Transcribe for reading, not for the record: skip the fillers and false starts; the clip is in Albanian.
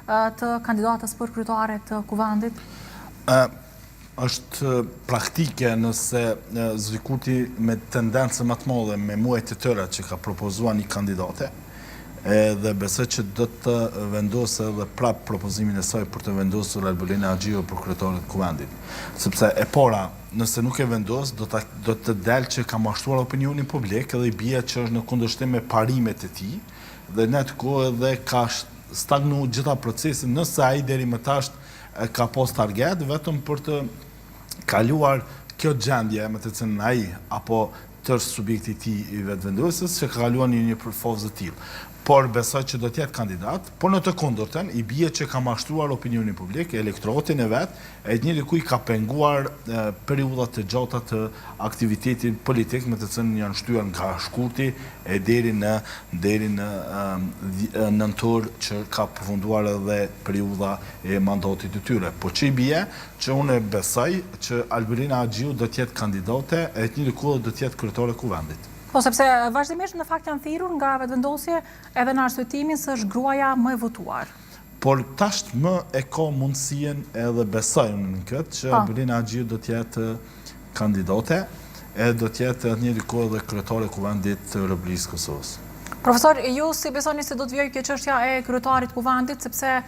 të kandidatës për kryetare të kuvendit? Është praktike nëse Zoti Kurti me tendencë më të madhe me muajt të tëra që ka propozuar një kandidate, dhe besoj që do të vendosë edhe prap propozimin e saj për të vendosur Albulina Axhiu për kryetarin e kuvendit. Sepse e para, nëse nuk e vendos, do të delë që ka mashtruar opinionin publik dhe i bie që është në kundërshtim me parimet e tij, dhe në atë kohë edhe ka stagnuar gjitha procesi, nëse ai deri më tash ka pas target vetëm për të kaluar kjo gjendje me të cilën ai apo tërë subjekti i tij i vetëvendosjes që ka kaluar në një përfozë të tillë. Por besoj që do të jetë kandidat, por në të kundërtën i bie që ka mashtruar opinionin publik, elektoratin e vet, e njëri ku i ka penguar periudha të gjata të aktivitetit politik me të cilën janë shtyr nga shkurti e deri në nëntor që ka përfunduar edhe periudha e mandatit të tyre. Po që i bie që unë besoj që Albulina Axhiu do të jetë kandidate e njëri ku do të jetë kryetare e kuvendit. Po, sepse vazhdimisht në fakt janë thirrur nga vetëvendosje edhe në arsyetimin se është gruaja më e votuar. Por tash më e ka mundësien edhe besoj në këtë që Albulina Axhiu do të jetë kandidate e do të jetë njëri kohë edhe kryetare e kuvendit të Republikës Kosovës. Profesor, ju si besoni se do të vijë kjo çështja e kryetarit kuvendit, sepse